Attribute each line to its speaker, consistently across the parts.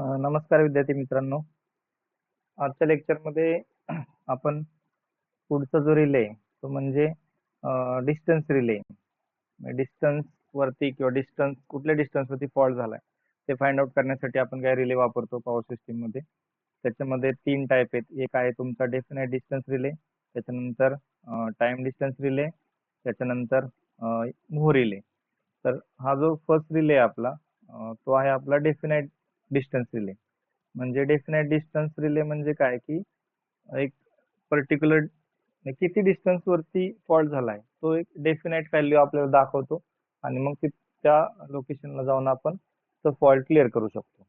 Speaker 1: नमस्कार विद्यार्थी मित्रांनो. आजच्या लेक्चरमध्ये आपण पुढचा जो रिले तो म्हणजे डिस्टन्स रिले. डिस्टन्स वरती किंवा कुठल्या डिस्टन्स वरती फॉल्ट झालाय ते फाइंड आउट करण्यासाठी आपण काय रिले वापरतो पॉवर सिस्टीम मध्ये. त्याच्यामध्ये 3 टाईप आहेत. एक आहे तुमचा डेफिनेट डिस्टन्स रिले, त्याच्यानंतर टाइम डिस्टन्स रिले, त्याच्यानंतर मूव्ह रिले. तर हा जो फर्स्ट रिले आपला तो आहे आपला डेफिनेट डिस्टन्स रिले. म्हणजे डेफिनेट डिस्टन्स रिले म्हणजे काय की एक पर्टिक्युलर किती डिस्टन्स वरती फॉल्ट झालाय तो एक डेफिनेट व्हॅल्यू आपल्याला दाखवतो आणि मग त्या लोकेशनला जाऊन आपण तो फॉल्ट क्लिअर करू शकतो.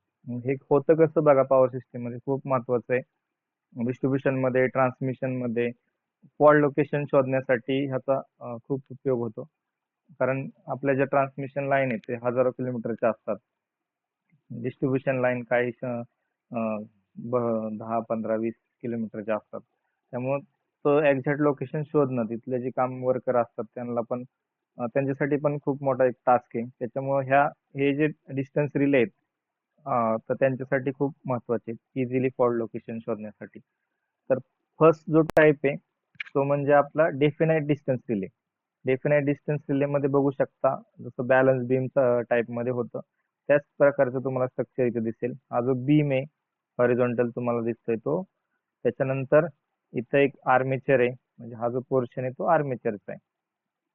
Speaker 1: हे होतं कसं बघा, पॉवर सिस्टीम मध्ये खूप महत्वाचं आहे. डिस्ट्रीब्युशन मध्ये, ट्रान्समिशन मध्ये फॉल्ट लोकेशन शोधण्यासाठी ह्याचा खूप उपयोग होतो. कारण आपल्या ज्या ट्रान्समिशन लाईन आहेत ते हजारो किलोमीटरच्या असतात. डिस्ट्रीब्युशन लाईन काही 10, 15, 20 किलोमीटरच्या असतात. त्यामुळे तो एक्झॅक्ट लोकेशन शोधणं, तिथले जे काम वर्कर असतात त्यांना पण त्यांच्यासाठी पण खूप मोठा एक टास्क आहे. त्याच्यामुळे हे जे डिस्टन्स रिले आहेत तर त्यांच्यासाठी खूप महत्वाचे, इझिली फॉल्ट लोकेशन शोधण्यासाठी. तर फर्स्ट जो टाइप आहे तो म्हणजे आपला definite distance relay. Definite distance relay मध्ये बघू शकता जसं बॅलन्स बीम टाइप मध्ये होतं त्याच प्रकारचं तुम्हाला स्ट्रक्चर इथे दिसेल. हा जो बीम आहे हॉरिझॉन्टल तुम्हाला दिसतोय तो, त्याच्यानंतर इथं एक आर्मेचर आहे, म्हणजे हा जो पोर्शन आहे तो आर्मेचरचा आहे.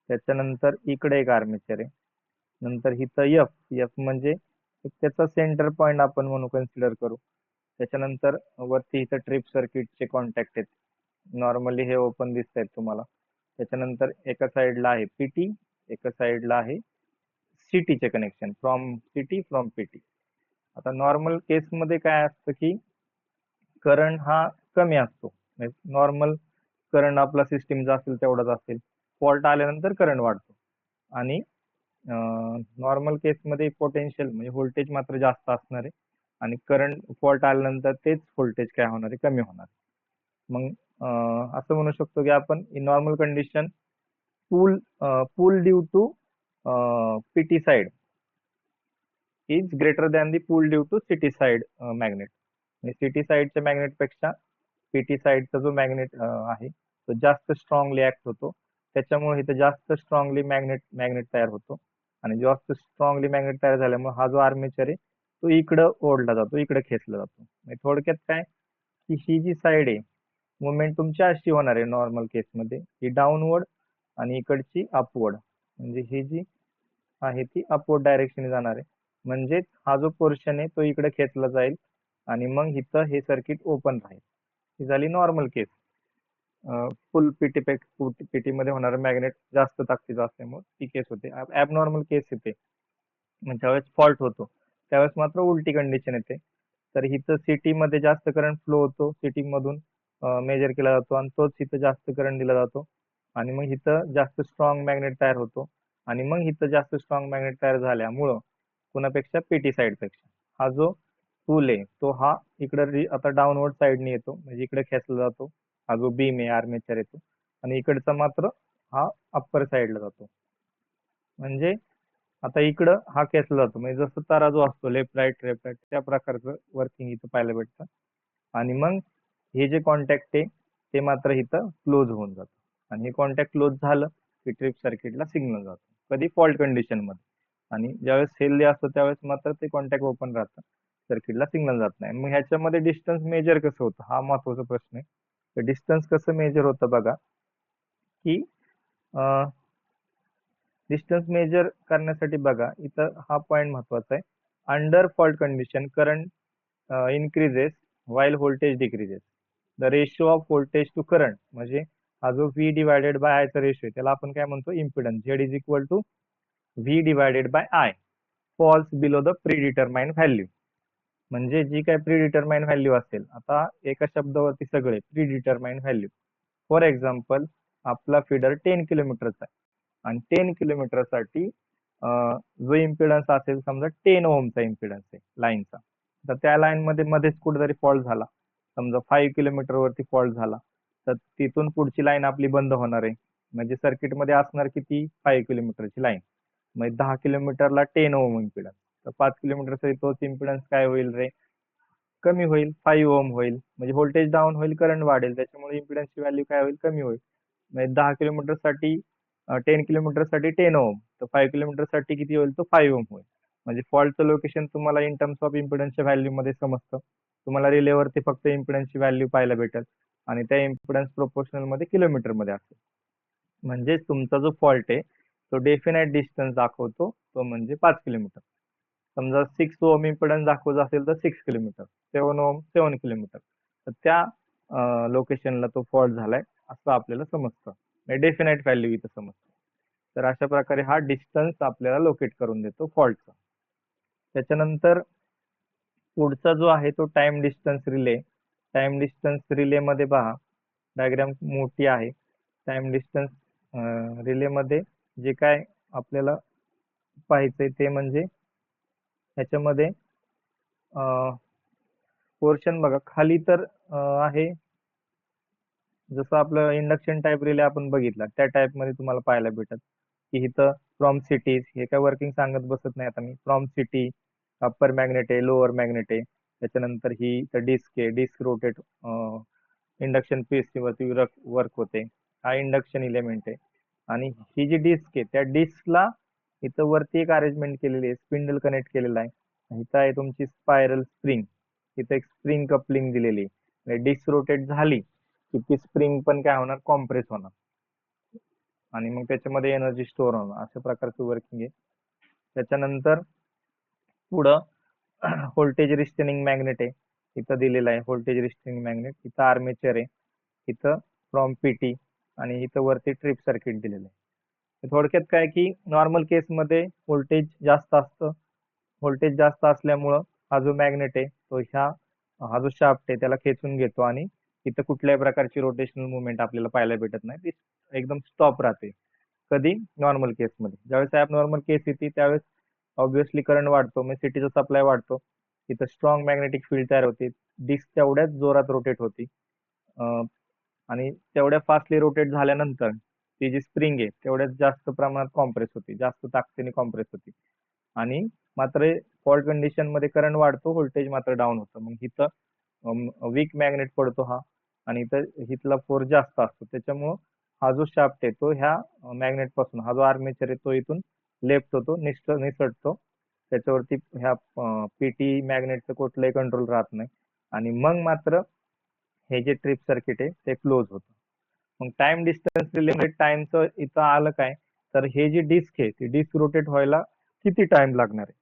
Speaker 1: त्याच्यानंतर इकडे एक आर्मेचर आहे. नंतर इथं एफ एफ म्हणजे त्याचा सेंटर पॉइंट आपण म्हणून कन्सिडर करू. त्याच्यानंतर वरती इथं ट्रिप सर्किटचे कॉन्टॅक्ट आहेत. नॉर्मली हे ओपन दिसत आहेत तुम्हाला. त्याच्यानंतर एका साइडला आहे पीटी, एका साइडला आहे सिटीचे कनेक्शन, फ्रॉम पीटी. आता नॉर्मल केस मध्ये काय असतं की करंट हा कमी असतो. नॉर्मल करंट आपला सिस्टीमचा असेल तेवढाच असेल. फॉल्ट आल्यानंतर करंट वाढतो आणि नॉर्मल केसमध्ये पोटेन्शियल म्हणजे व्होल्टेज मात्र जास्त असणार आहे आणि करंट फॉल्ट आल्यानंतर तेच व्होल्टेज काय होणार आहे, कमी होणार. मग असं म्हणू शकतो की आपण in normal condition pull due to PT side is greater than the pull due to CT side magnet. CT साइडच्या मॅग्नेट पेक्षा पीटी साइडचा जो मॅग्नेट आहे तो जास्त स्ट्रॉंगली ऍक्ट होतो. त्याच्यामुळे इथं जास्त स्ट्रॉंगली मॅग्नेट तयार होतो आणि जास्त स्ट्रॉंगली मॅग्नेट तयार झाल्यामुळे हा जो आर्मेचर आहे तो इकडं ओढला जातो, इकडे खेचला जातो. थोडक्यात काय की ही जी साइड आहे मुवमेंट तुमची अशी होणार आहे नॉर्मल केसमध्ये, ही डाऊनवर्ड आणि इकडची अपवर्ड. म्हणजे ही जी आहे ती अपवर्ड डायरेक्शन जाणार आहे. म्हणजेच हा जो पोर्शन आहे तो इकडे खेचला जाईल आणि मग इथं हे सर्किट ओपन राहील. ही झाली नॉर्मल केस. फुल पीटी मध्ये होणारं मॅग्नेट जास्त ताकदीचं असल्यामुळे ती केस होते. ऍबनॉर्मल केस येते म्हणजे ज्यावेळेस फॉल्ट होतो त्यावेळेस मात्र उलटी कंडिशन येते. तर इथं सिटी मध्ये जास्त करंट फ्लो होतो, सिटी मधून मेजर केला जातो आणि तोच इथं जास्त करंट दिला जातो आणि मग इथं जास्त स्ट्रॉंग मॅग्नेट तयार होतो आणि मग इथं जास्त स्ट्रॉंग मॅग्नेट तयार झाल्यामुळं कुणापेक्षा पीटी साइड पेक्षा हा जो पूल आहे तो हा इकडे आता डाऊनवर्ड साइडने येतो, म्हणजे इकडे खेचला जातो. हा जो बीम आहे आर्मेचर येतो आणि इकडचा मात्र हा अप्पर साइडला जातो. म्हणजे आता इकडं हा खेचला जातो, म्हणजे जसं तराजू असतो लेफ्ट राईट त्या प्रकारचं वर्किंग इथं पाहायला भेटतं. आणि मग हे जे कॉन्टॅक्ट आहे ते मात्र इथं क्लोज होऊन जातं आणि हे कॉन्टॅक्ट क्लोज झालं की ट्रिप सर्किटला सिग्नल जातो, कधी फॉल्ट कंडिशन मध्ये. आणि ज्यावेळेस हेल्दी असतं त्यावेळेस मात्र ते कॉन्टॅक्ट ओपन राहतं, सर्किटला सिग्नल जात नाही. मग ह्याच्यामध्ये डिस्टन्स मेजर कसं होतं हा महत्वाचा प्रश्न आहे. तर डिस्टन्स कसं मेजर होतं बघा की डिस्टन्स मेजर करण्यासाठी बघा इथं हा पॉइंट महत्वाचा आहे. Under fault condition current increases while voltage decreases. The ratio of voltage to current, म्हणजे हा जो व्ही डिवायडेड बाय आय चा रेशिओ त्याला आपण काय म्हणतो, impedance. Z is equal to V divided by I falls below the predetermined value. म्हणजे जी काय प्रीडिटरमाइंड व्हॅल्यू असेल, आता एका शब्दावरती सगळे प्रीडिटरमाइंड व्हॅल्यू. फॉर एक्झाम्पल आपला फिडर 10 किलोमीटरचा आहे आणि 10 किलोमीटर साठी जो इम्पिडन्स असेल समजा 10 ओमचा इम्पिडन्स आहे लाईनचा, तर त्या लाईन मध्ये मध्येच कुठेतरी फॉल्ट झाला, समजा 5 किलोमीटर वरती फॉल्ट झाला, तर तिथून पुढची लाईन आपली बंद होणार आहे. म्हणजे सर्किट मध्ये असणार किती, 5 किलोमीटरची लाईन. म्हणजे 10 किलोमीटरला 10 ओम इम्पिडन्स, तर 5 किलोमीटरचा तोच इम्पिडन्स काय होईल रे, कमी होईल, 5 ओहम होईल. म्हणजे व्होल्टेज डाऊन होईल, करंट वाढेल. त्याच्यामुळे इम्पेडन्सची व्हॅल्यू काय होईल, कमी होईल. म्हणजे 10 किलोमीटरसाठी 10 किलोमीटरसाठी 10 ओहम, तर 5 किलोमीटरसाठी किती होईल, तो 5 ओहम होईल. म्हणजे फॉल्टचं लोकेशन तुम्हाला इन टर्म्स ऑफ इम्पेडन्सच्या व्हॅल्यूमध्ये समजतं. तुम्हाला रिलेवरती फक्त इम्पेडन्सची व्हॅल्यू पाहायला भेटेल आणि त्या इम्पेडन्स प्रोपोर्शनल मध्ये किलोमीटरमध्ये असेल. म्हणजे तुमचा जो फॉल्ट आहे तो डेफिनाइट डिस्टन्स दाखवतो, तो म्हणजे 5 किलोमीटर. समजा 6 ओहम इम्पेडन्स दाखवत असेल तर 6 किलोमीटर, 7 ओहम 7 किलोमीटर. तर त्या लोकेशनला तो फॉल्ट झालाय असं आपल्याला समजतं. डेफिनाइट व्हॅल्यू इथं समजतं. तर अशा प्रकारे हा डिस्टन्स आपल्याला लोकेट करून देतो फॉल्टचा. त्याच्यानंतर पुढचा जो आहे तो time distance relay. Time distance relay मध्ये पहा, डायग्राम मोठी आहे. टाइम डिस्टन्स रिले मध्ये जे काय आपल्याला पाहायचंय ते म्हणजे ह्याच्यामध्ये पोर्शन बघा खाली तर आहे, जसं आपलं इंडक्शन टाईप रिले आपण बघितला त्या टाईप मध्ये तुम्हाला पाहायला भेटत की इथं फ्रॉम सिटीज, हे काय वर्किंग सांगत बसत नाही आता मी. फ्रॉम सिटी अप्पर मॅग्नेट आहे, लोअर मॅग्नेट आहे. त्याच्यानंतर ही डिस्क आहे, डिस्क रोटेट इंडक्शन पीसी वरती वर्क होते. हा इंडक्शन इलेमेंट आहे. आणि ही जी डिस्क आहे त्या डिस्कला इथं वरती एक अरेंजमेंट केलेली आहे, स्पिंडल कनेक्ट केलेला आहे. इथं आहे तुमची स्पायरल स्प्रिंग, इथं एक स्प्रिंग कपलिंग दिलेली आहे. डिस्क रोटेट झाली की ती स्प्रिंग पण काय होणार, कॉम्प्रेस होणार आणि मग त्याच्यामध्ये एनर्जी स्टोअर होणार. अशा प्रकारचं वर्किंग आहे. त्याच्यानंतर पुढं व्होल्टेज रिस्टेनिंग मॅग्नेट आहे, इथं दिलेलं आहे व्होल्टेज रिस्टेनिंग मॅग्नेट. इथं आर्मेचर आहे, इथं फ्रॉम पीटी आणि इथं वरती ट्रिप सर्किट दिलेलं आहे. थोडक्यात काय की नॉर्मल केसमध्ये व्होल्टेज जास्त असतं. व्होल्टेज जास्त असल्यामुळं हा जो मॅग्नेट आहे तो हा जो शाफ्ट आहे त्याला खेचून घेतो आणि इथं कुठल्याही प्रकारची रोटेशनल मुवमेंट आपल्याला पाहायला भेटत नाही, ती एकदम स्टॉप राहते. कधी, नॉर्मल केसमध्ये. ज्यावेळेस ऍब नॉर्मल केस येते त्यावेळेस ऑब्व्हियसली करंट वाढतो, मग सिटीचा सप्लाय वाढतो, तिथं स्ट्रॉंग मॅग्नेटिक फील्ड तयार होते, डिस्क तेवढ्याच जोरात रोटेट होती आणि तेवढ्या फास्टली रोटेट झाल्यानंतर ती जी स्प्रिंग आहे तेवढ्याच जास्त प्रमाणात कॉम्प्रेस होती, जास्त ताकदीने कॉम्प्रेस होती आणि मात्र फॉल्ट कंडिशन मध्ये करंट वाढतो, व्होल्टेज मात्र डाऊन होतं. मग इथं वीक मॅग्नेट पडतो हा आणि इथं हिथला फोर्स जास्त असतो. त्याच्यामुळं हा जो शाफ्ट आहे तो ह्या मॅग्नेट पासून, हा जो आर्मेचर आहे तो इथून लेफ्ट होतो, निसटतो. त्याच्यावरती ह्या पीटी मॅग्नेटचं कुठलंही कंट्रोल राहत नाही आणि मग मात्र हे जे ट्रिप सर्किट आहे ते क्लोज होतं. मग टाइम डिस्टन्स रिलेटेड टाइमचं इथं आलं काय, तर हे जी डिस्क आहे ती डिस्क रोटेट व्हायला किती टाइम लागणार आहे,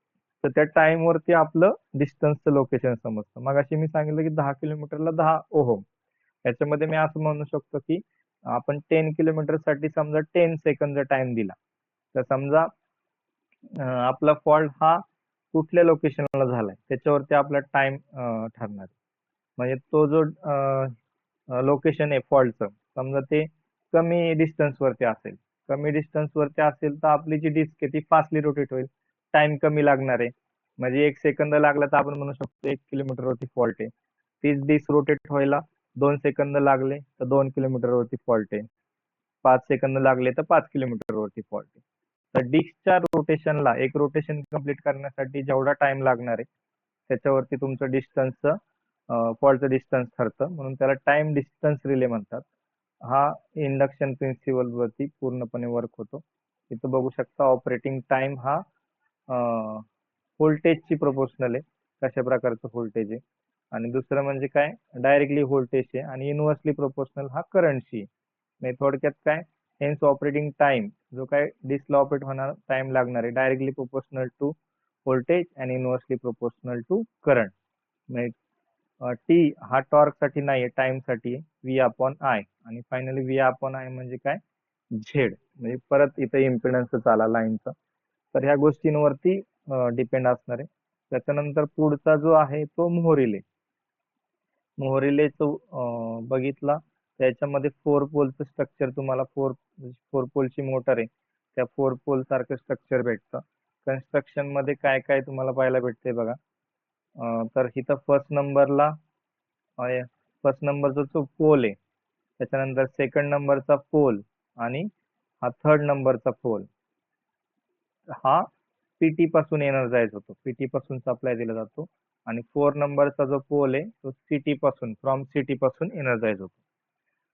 Speaker 1: तर त्या टाइम वरती आपलं डिस्टन्सचं लोकेशन समजतं. मग अशी मी सांगितलं की 10 किलोमीटरला 10 ओहम. याच्यामध्ये मी असं म्हणू शकतो की आपण 10 किलोमीटर साठी समजा 10 सेकंदचा टाइम दिला, तर समजा आपला फॉल्ट हा कुठल्या लोकेशनला झालाय त्याच्यावरती आपला टाइम ठरणार. म्हणजे तो जो लोकेशन आहे फॉल्टचं, समजा ते कमी डिस्टन्स वरती असेल, कमी डिस्टन्स वरती असेल तर आपली जी डिस्क आहे ती फास्टली रोटेट होईल, टाइम कमी लागणार आहे. म्हणजे 1 सेकंद लागला तर आपण म्हणू शकतो 1 किलोमीटर वरती फॉल्ट आहे. तीच डिस्क रोटेट व्हायला 2 सेकंद लागले तर 2 किलोमीटर वरती फॉल्ट आहे. 5 सेकंद लागले तर 5 किलोमीटर वरती फॉल्ट आहे. तर डिस्कच्या रोटेशनला, एक रोटेशन कम्प्लीट करण्यासाठी जेवढा टाइम लागणार आहे त्याच्यावरती तुमचं डिस्टन्सचं फॉल्टचं डिस्टन्स ठरतं, म्हणून त्याला टाइम डिस्टन्स रिले म्हणतात. हा इंडक्शन प्रिन्सिपल वरती पूर्णपणे वर्क होतो. इथं बघू शकता ऑपरेटिंग टाइम हा व्होल्टेजची प्रोपोर्शनल आहे, कशा प्रकारचं व्होल्टेज आहे. आणि दुसरं म्हणजे काय, डायरेक्टली व्होल्टेज आहे आणि इनव्हर्सली प्रोपोर्शनल हा करंटशी. म्हणजे थोडक्यात काय, हेन्स ऑपरेटिंग टाइम जो काय डिस्कला ऑपरेट होणार टाइम लागणार आहे, डायरेक्टली प्रोपोर्शनल टू व्होल्टेज आणि inversely proportional to current. T हा टॉर्क साठी नाही, टाइम साठी व्ही अपॉन आय. आणि फायनली व्ही अपॉन आय म्हणजे काय, झेड. म्हणजे परत इथे इम्पिडन्स आला लाईनचा. तर ह्या गोष्टींवरती डिपेंड असणार आहे. त्याच्यानंतर पुढचा जो आहे तो मोहरिले. मोहरिलेचं बघितला त्याच्यामध्ये 4 पोलचं स्ट्रक्चर तुम्हाला, 4 पोलची मोटर आहे, त्या 4 पोल सारखं स्ट्रक्चर भेटतं. कन्स्ट्रक्शन मध्ये काय काय तुम्हाला पाहायला भेटते बघा. तर इथं फर्स्ट नंबरचा जो पोल आहे, त्याच्यानंतर सेकंड नंबरचा पोल आणि हा थर्ड नंबरचा पोल, हा पीटी पासून एनर्जाइज होतो, पीटी पासून सप्लाय दिला जातो. आणि 4 नंबरचा जो पोल आहे तो फ्रॉम सिटी पासून एनर्जाइज होतो.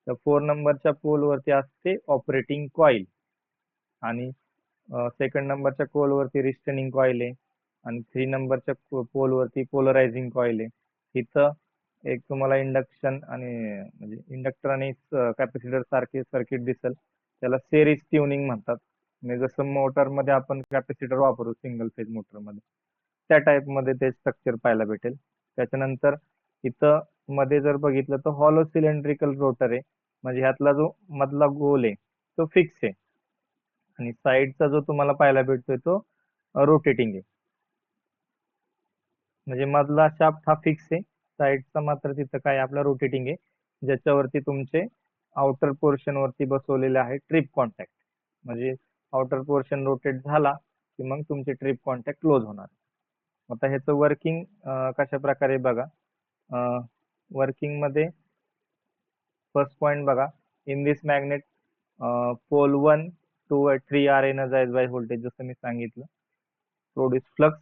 Speaker 1: तर 4 नंबरच्या पोल वरती असते ऑपरेटिंग कॉईल आणि सेकंड नंबरच्या पोल वरती रिस्टनिंग कॉईल आहे आणि 3 नंबरच्या पोल वरती पोलरायझिंग कॉईल आहे. इथं एक तुम्हाला इंडक्शन आणि म्हणजे इंडक्टर आणि कॅपॅसिटर सारखे सर्किट दिसेल, त्याला सेरीज ट्युनिंग म्हणतात. म्हणजे जसं मोटर मध्ये आपण कॅपॅसिटर वापरू सिंगल फेज मोटर मध्ये, त्या टाइप मध्ये ते स्ट्रक्चर पाहायला भेटेल. त्याच्यानंतर इथं मध्ये जर बघितलं तर हॉलो सिलेंड्रिकल रोटर आहे, म्हणजे ह्यातला जो मधला गोल आहे तो फिक्स आहे आणि साईडचा जो तुम्हाला पाहायला भेटतोय तो रोटेटिंग आहे. म्हणजे मधला शाफ्ट हा फिक्स आहे, साईडचा मात्र तिथं काय आपला रोटेटिंग आहे, ज्याच्यावरती तुमचे आउटर पोर्शन वरती बसवलेले आहे ट्रिप कॉन्टॅक्ट. म्हणजे आउटर पोर्शन रोटेट झाला की मग तुमचे ट्रिप कॉन्टॅक्ट क्लोज होणार. आता ह्याचं वर्किंग कशा प्रकारे बघा. वर्किंग मध्ये फर्स्ट पॉइंट बघा, in this magnet pole 1 2 3 are energize by voltage, जसं मी सांगितलं, produce flux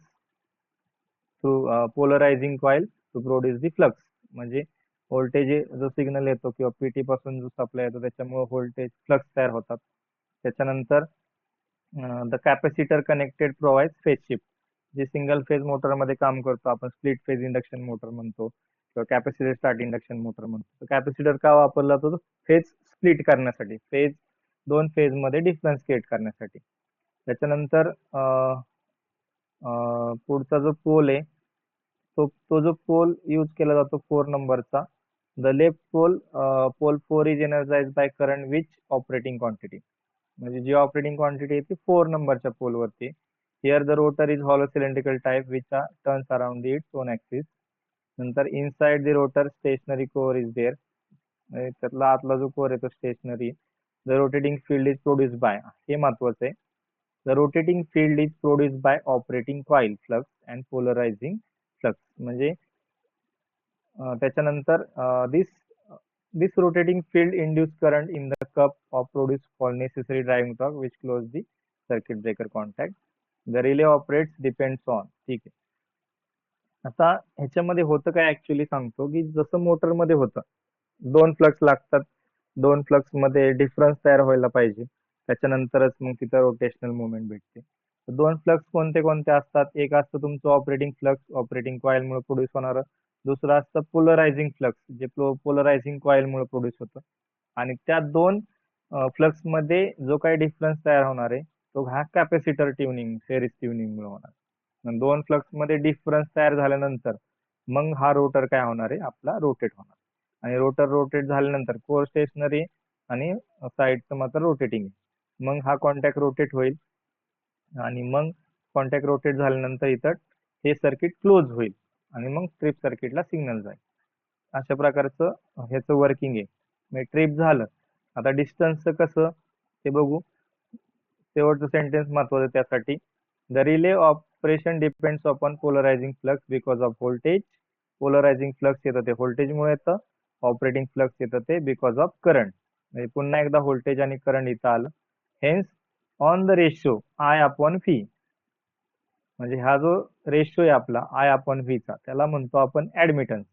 Speaker 1: through polarizing coil to produce the flux. म्हणजे व्होल्टेज जो सिग्नल येतो किंवा पीटी पासून जो सप्लाय येतो त्याच्यामुळे व्होल्टेज फ्लक्स तयार होतात. त्याच्यानंतर the capacitor connected provide phase shift. जे सिंगल फेज मोटर मध्ये काम करतो आपण स्प्लिट फेज इंडक्शन मोटर म्हणतो किंवा कॅपॅसिटर स्टार्ट इंडक्शन मोटर म्हणतो. कॅपॅसिटर का वापरला जातो? फेज स्प्लिट करण्यासाठी, दोन फेज मध्ये डिफरन्स क्रिएट करण्यासाठी. त्याच्यानंतर पुढचा जो पोल आहे तो जो पोल यूज केला जातो 4 नंबरचा, the left pole 4 is energize by current which operating quantity. म्हणजे जी ऑपरेटिंग क्वांटिटी आहे ती 4 नंबरच्या पोल वरती. Here the rotor is hollow cylindrical type which turns around its own axis. नंतर inside the rotor stationary core is there. त्यातला आतला जो कोअर आहे तो stationary. The rotating field is produce by, हे महत्वाचं आहे, the rotating field is produce by operating coil flux and polarizing flux. म्हणजे त्याच्यानंतर this rotating field induce current in the cup of produce for necessary driving torque which close the circuit breaker contact. The relay operates depends on. ठीक आहे. आता ह्याच्यामध्ये होतं काय actually सांगतो, की जसं मोटर मध्ये होतं 2 फ्लक्स लागतात, 2 फ्लक्स मध्ये डिफरन्स तयार व्हायला पाहिजे, त्याच्यानंतरच मग तिथं रोटेशनल मुवमेंट भेटते. 2 फ्लक्स कोणते कोणते असतात? एक असतं तुमचं ऑपरेटिंग फ्लक्स, ऑपरेटिंग कॉईल मुळे प्रोड्यूस होणार. दुसरं असतं पोलरायझिंग फ्लक्स, जे पोलरायझिंग कॉईल मुळे प्रोड्यूस होतं. आणि त्या 2 फ्लक्स मध्ये जो काही डिफरन्स तयार होणार आहे तो हा कॅपॅसिटर ट्युनिंग, सेरीज ट्युनिंग मुळे होणार. 2 फ्लक्स मध्ये डिफरन्स तयार झाल्यानंतर मग हा रोटर काय होणार आहे आपला रोटेट होणार. आणि रोटर रोटेट झाल्यानंतर कोर स्टेशनरी आणि साईडचं मात्र रोटेटिंग. मग हा कॉन्टॅक्ट रोटेट होईल आणि मग कॉन्टॅक्ट रोटेट झाल्यानंतर इथं हे सर्किट क्लोज होईल आणि मग ट्रिप सर्किटला सिग्नल जाईल. अशा प्रकारचं ह्याचं वर्किंग आहे. म्हणजे ट्रिप झालं. आता डिस्टन्सचं कसं ते बघू. शेवटचं सेंटेन्स महत्वाचं त्यासाठी. The relay operation depends upon polarizing flux because of voltage. Polarizing flux येतं ते व्होल्टेजमुळे येतं, ऑपरेटिंग फ्लक्स येतं ते बिकॉज ऑफ करंट. म्हणजे पुन्हा एकदा व्होल्टेज आणि करंट इथं आलं. Hence on the ratio I upon V. म्हणजे हा जो रेशो आहे आपला आय अपॉन व्ही चा, त्याला म्हणतो आपण ऍडमिटन्स.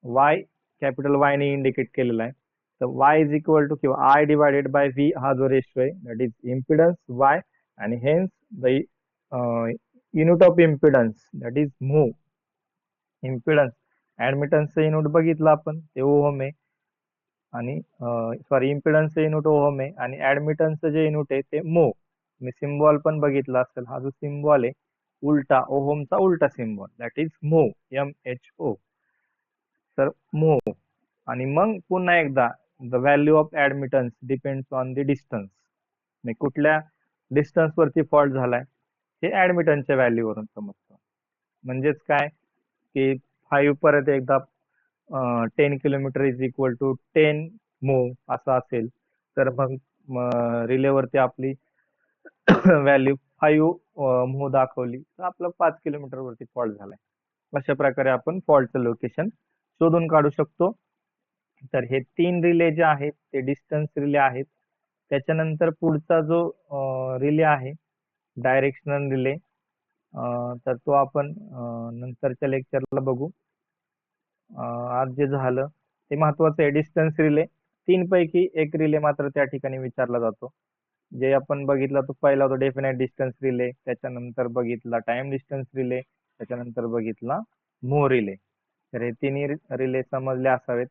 Speaker 1: वाय कॅपिटल वाय ने इंडिकेट केलेला आहे. तर वाय इज इक्वल टू किंवा आय डिवायडेड बाय व्ही हा जो रेशो आहे दॅट इज इम्पिडन्स वाय. आणि hence the unit of impedance that is mho. Impedance ऍडमिटन्सचं युनिट बघितलं आपण ते ओहम आहे, आणि सॉरी इम्पिडन्सचं युनिट ओहम आहे आणि ऍडमिटन्सचं जे युनिट आहे ते मो. मी सिम्बॉल पण बघितला असेल, हा जो सिम्बॉल आहे उलटा ओहमचा उलटा सिम्बॉल दॅट इज मो, MHO. तर मो. आणि मग पुन्हा एकदा the value of admittance depends on the distance. कुठल्या डिस्टन्स वरती फॉल्ट झालाय हे ऍडमिटन्सच्या व्हॅल्यूवरून समजतं. म्हणजेच काय की 5 परत एकदा 10 किलोमीटर इज इक्वल टू 10 मो असं असेल तर मग रिलेवरती आपली व्हॅल्यू 5 मो दाखवली तर आपलं 5 किलोमीटर वरती फॉल्ट झालाय. अशा प्रकारे आपण फॉल्टचं लोकेशन शोधून काढू शकतो. तर हे 3 रिले जे आहेत ते डिस्टन्स रिले आहेत. त्याच्यानंतर पुढचा जो रिले आहे डायरेक्शनल रिले, तर तो आपण नंतरच्या लेक्चरला बघू. आज जे झालं ते महत्वाचं आहे. डिस्टन्स रिले तीन पैकी एक रिले मात्र त्या ठिकाणी विचारला जातो. जे आपण बघितला तो पहिला होता डेफिनेट डिस्टन्स रिले, त्याच्यानंतर बघितला टाइम डिस्टन्स रिले, त्याच्यानंतर बघितला मूव्ह रिले. तर हे तिन्ही रिले समजले असावेत.